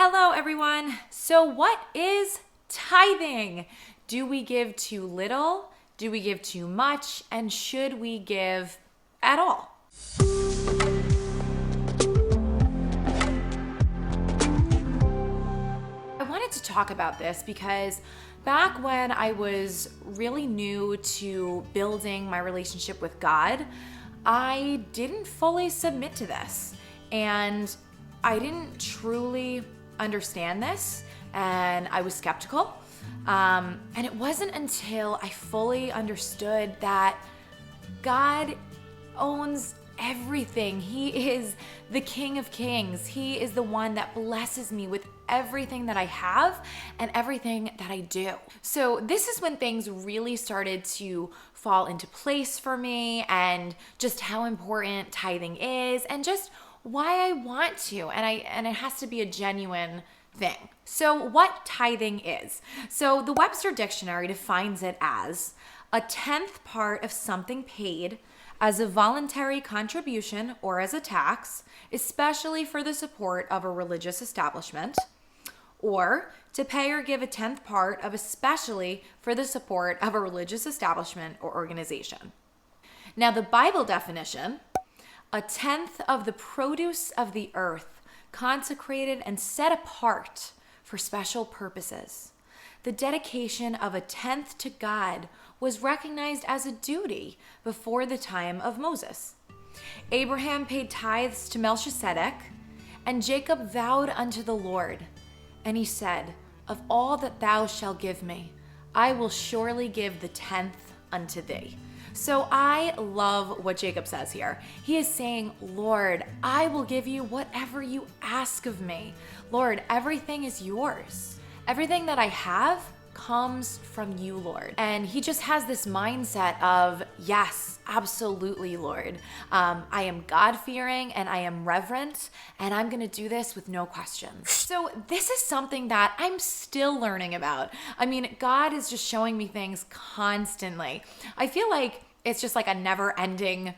Hello, everyone. So what is tithing? Do we give too little? Do we give too much? And should we give at all? I wanted to talk about this because back when I was really new to building my relationship with God, I didn't fully submit to this. And I didn't truly understand this, and I was skeptical. And it wasn't until I fully understood that God owns everything. He is the King of Kings. He is the one that blesses me with everything that I have and everything that I do. So this is when things really started to fall into place for me, and just how important tithing is, and just why I want to, and it has to be a genuine thing. So what tithing is. So the Webster Dictionary defines it as a tenth part of something paid as a voluntary contribution or as a tax, especially for the support of a religious establishment, or to pay or give a tenth part of especially for the support of a religious establishment or organization. Now the Bible definition: a tenth of the produce of the earth, consecrated and set apart for special purposes. The dedication of a tenth to God was recognized as a duty before the time of Moses. Abraham paid tithes to Melchizedek, and Jacob vowed unto the Lord, and he said, "Of all that thou shalt give me, I will surely give the tenth unto thee." So I love what Jacob says here. He is saying, Lord, I will give you whatever you ask of me. Lord, everything is yours. Everything that I have comes from you, Lord. And he just has this mindset of, yes, absolutely, Lord. I am God-fearing and I am reverent, and I'm gonna do this with no questions. So this is something that I'm still learning about. I mean, God is just showing me things constantly. I feel like it's just like a never-ending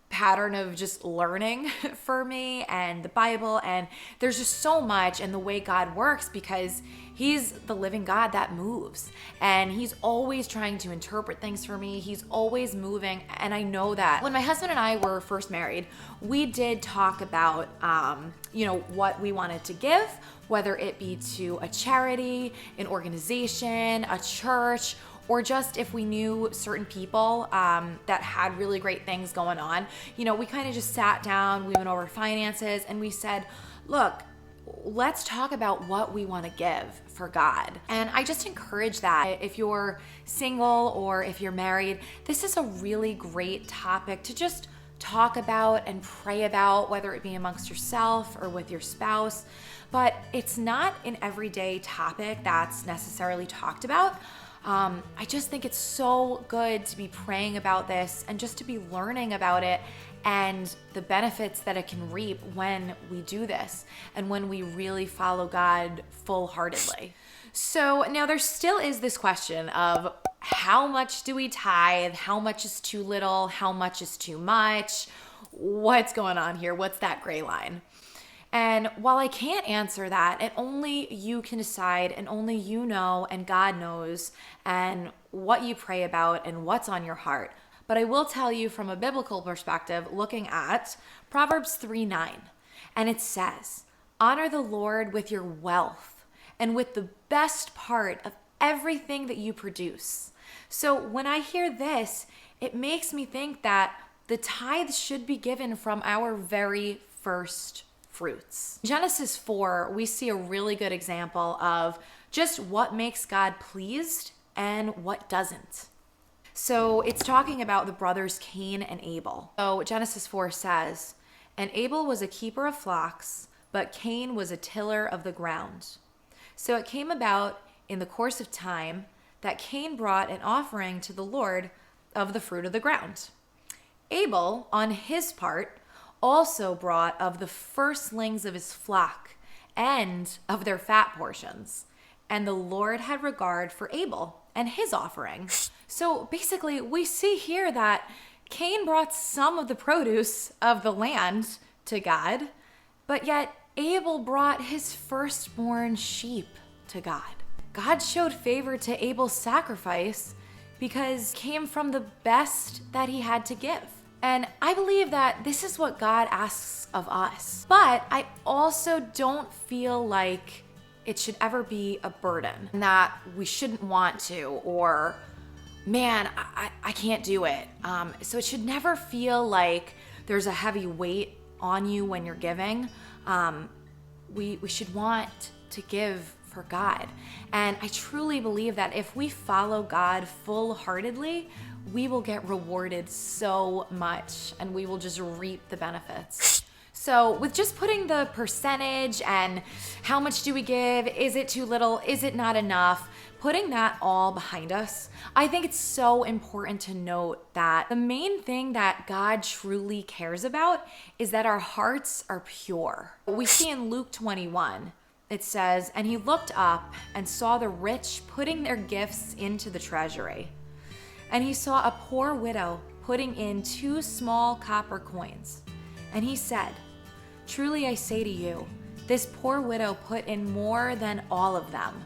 pattern of just learning for me and the Bible, and there's just so much in the way God works because he's the living God that moves, and he's always trying to interpret things for me. He's always moving, and I know that. When my husband and I were first married, we did talk about what we wanted to give, whether it be to a charity, an organization, a church, or just if we knew certain people that had really great things going on. We kind of just sat down, we went over finances, and we said, look, let's talk about what we want to give for God. And I just encourage that. If you're single or if you're married, this is a really great topic to just talk about and pray about, whether it be amongst yourself or with your spouse. But it's not an everyday topic that's necessarily talked about. I just think it's so good to be praying about this and just to be learning about it and the benefits that it can reap when we do this and when we really follow God full-heartedly. So now there still is this question of how much do we tithe? How much is too little? How much is too much? What's going on here? What's that gray line? And while I can't answer that, and only you can decide, and only you know, and God knows, and what you pray about and what's on your heart. But I will tell you from a biblical perspective, looking at Proverbs 3:9, and it says, "Honor the Lord with your wealth and with the best part of everything that you produce." So when I hear this, it makes me think that the tithe should be given from our very first fruits. In Genesis 4, we see a really good example of just what makes God pleased and what doesn't. So it's talking about the brothers Cain and Abel. So Genesis 4 says, "And Abel was a keeper of flocks, but Cain was a tiller of the ground. So it came about in the course of time that Cain brought an offering to the Lord of the fruit of the ground. Abel, on his part, also brought of the firstlings of his flock and of their fat portions. And the Lord had regard for Abel and his offering." So basically, we see here that Cain brought some of the produce of the land to God, but yet Abel brought his firstborn sheep to God. God showed favor to Abel's sacrifice because it came from the best that he had to give. And I believe that this is what God asks of us. But I also don't feel like it should ever be a burden, that we shouldn't want to, or man, I can't do it. So it should never feel like there's a heavy weight on you when you're giving. We should want to give for God. And I truly believe that if we follow God full-heartedly, we will get rewarded so much and we will just reap the benefits. So with just putting the percentage and how much do we give, is it too little, is it not enough, putting that all behind us, I think it's so important to note that the main thing that God truly cares about is that our hearts are pure. We see in Luke 21, it says, "And he looked up and saw the rich putting their gifts into the treasury. And he saw a poor widow putting in 2 small copper coins. And he said, 'Truly I say to you, this poor widow put in more than all of them.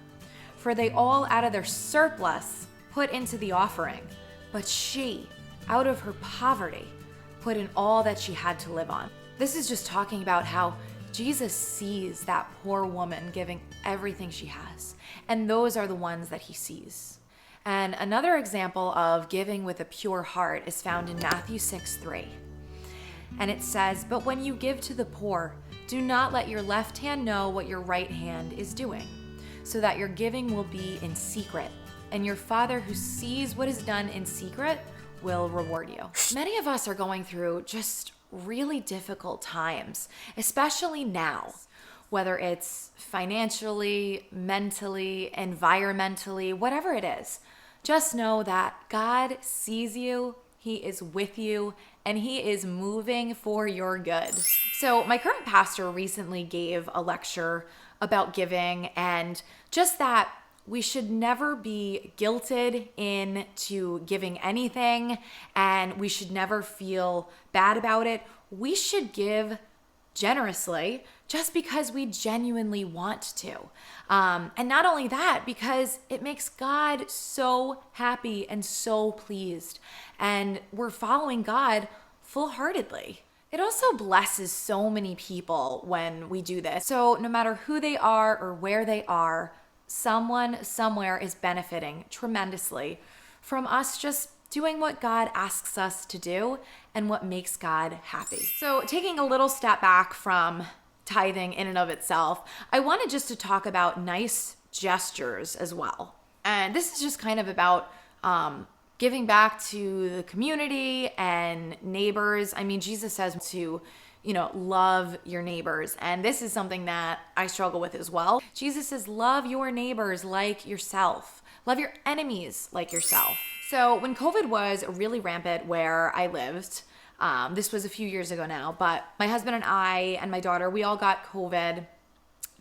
For they all out of their surplus put into the offering. But she, out of her poverty, put in all that she had to live on.'" This is just talking about how Jesus sees that poor woman giving everything she has. And those are the ones that he sees. And another example of giving with a pure heart is found in Matthew 6:3. And it says, "But when you give to the poor, do not let your left hand know what your right hand is doing, so that your giving will be in secret. And your Father who sees what is done in secret will reward you." Many of us are going through just really difficult times, especially now, whether it's financially, mentally, environmentally, whatever it is. Just know that God sees you, he is with you, and he is moving for your good. So my current pastor recently gave a lecture about giving, and just that we should never be guilted into giving anything, and we should never feel bad about it. We should give generously just because we genuinely want to. And not only that, because it makes God so happy and so pleased, and we're following God full-heartedly. It also blesses so many people when we do this. So no matter who they are or where they are, someone somewhere is benefiting tremendously from us just doing what God asks us to do and what makes God happy. So taking a little step back from tithing in and of itself, I wanted just to talk about nice gestures as well. And this is just kind of about giving back to the community and neighbors. I mean, Jesus says to love your neighbors. And this is something that I struggle with as well. Jesus says, love your neighbors like yourself. Love your enemies like yourself. So when COVID was really rampant where I lived, this was a few years ago now, but my husband and I and my daughter, we all got COVID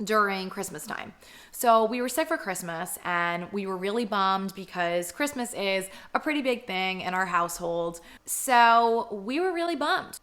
during Christmas time. So we were sick for Christmas and we were really bummed because Christmas is a pretty big thing in our household. So we were really bummed.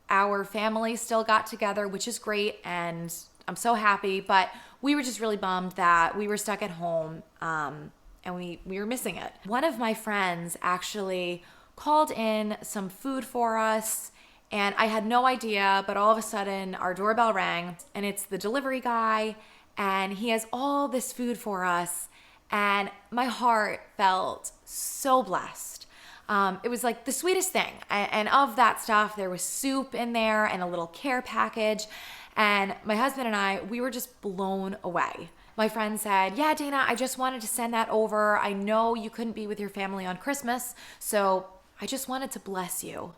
Our family still got together, which is great, and I'm so happy, but we were just really bummed that we were stuck at home, and we were missing it. One of my friends actually called in some food for us, and I had no idea, but all of a sudden our doorbell rang, and it's the delivery guy, and he has all this food for us, and my heart felt so blessed. It was like the sweetest thing. And of that stuff, there was soup in there and a little care package. And my husband and I, we were just blown away. My friend said, "Yeah, Dana, I just wanted to send that over. I know you couldn't be with your family on Christmas, so I just wanted to bless you."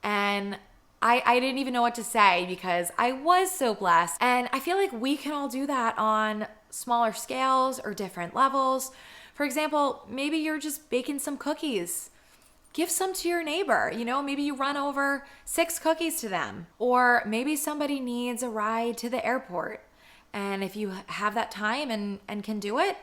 And I didn't even know what to say because I was so blessed. And I feel like we can all do that on smaller scales or different levels. For example, maybe you're just baking some cookies. Give some to your neighbor. Maybe you run over 6 cookies to them. Or maybe somebody needs a ride to the airport. And if you have that time and can do it,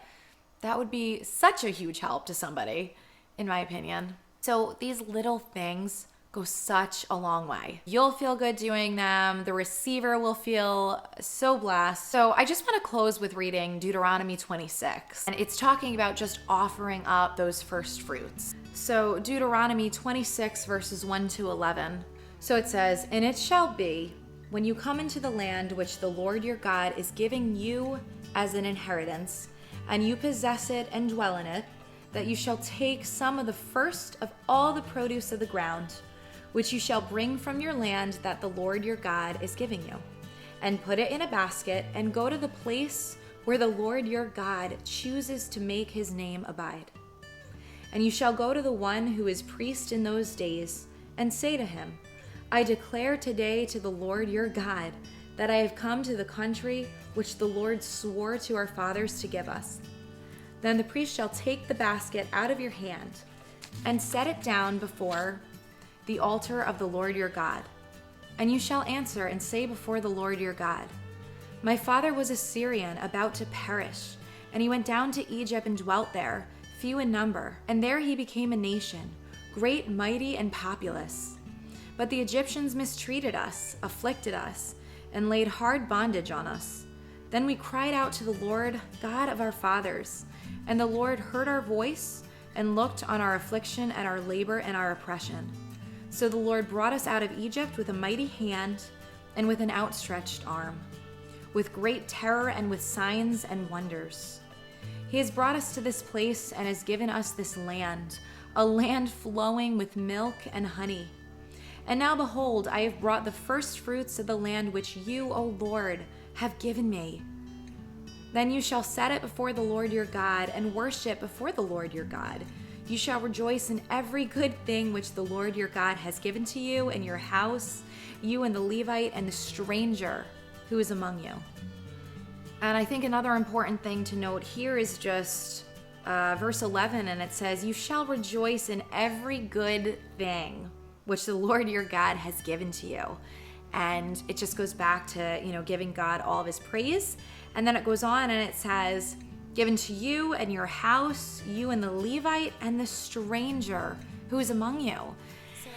that would be such a huge help to somebody, in my opinion. So these little things go such a long way. You'll feel good doing them. The receiver will feel so blessed. So I just want to close with reading Deuteronomy 26. And it's talking about just offering up those first fruits. So Deuteronomy 26 verses 1 to 11. So it says, "And it shall be, when you come into the land which the Lord your God is giving you as an inheritance, and you possess it and dwell in it, that you shall take some of the first of all the produce of the ground, which you shall bring from your land that the Lord your God is giving you, and put it in a basket, and go to the place where the Lord your God chooses to make his name abide. And you shall go to the one who is priest in those days, and say to him, I declare today to the Lord your God that I have come to the country which the Lord swore to our fathers to give us. Then the priest shall take the basket out of your hand, and set it down before the altar of the Lord your God. And you shall answer and say before the Lord your God, My father was a Syrian about to perish, and he went down to Egypt and dwelt there, few in number, and there he became a nation, great, mighty, and populous. But the Egyptians mistreated us, afflicted us, and laid hard bondage on us. Then we cried out to the Lord, God of our fathers, and the Lord heard our voice and looked on our affliction and our labor and our oppression. So the Lord brought us out of Egypt with a mighty hand and with an outstretched arm, with great terror and with signs and wonders. He has brought us to this place and has given us this land, a land flowing with milk and honey. And now behold, I have brought the first fruits of the land which you, O Lord, have given me. Then you shall set it before the Lord your God and worship before the Lord your God. You shall rejoice in every good thing which the Lord your God has given to you in your house, you and the Levite and the stranger who is among you." And I think another important thing to note here is just verse 11, and it says, "You shall rejoice in every good thing which the Lord your God has given to you." And it just goes back to, giving God all of his praise. And then it goes on and it says, "Given to you and your house, you and the Levite and the stranger who is among you."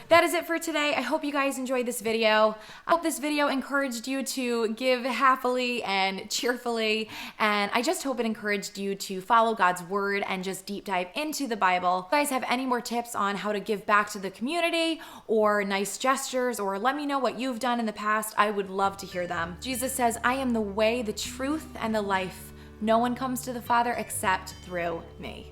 That is it for today. I hope you guys enjoyed this video. I hope this video encouraged you to give happily and cheerfully. And I just hope it encouraged you to follow God's word and just deep dive into the Bible. If you guys have any more tips on how to give back to the community or nice gestures, or let me know what you've done in the past, I would love to hear them. Jesus says, "I am the way, the truth, and the life. No one comes to the Father except through me."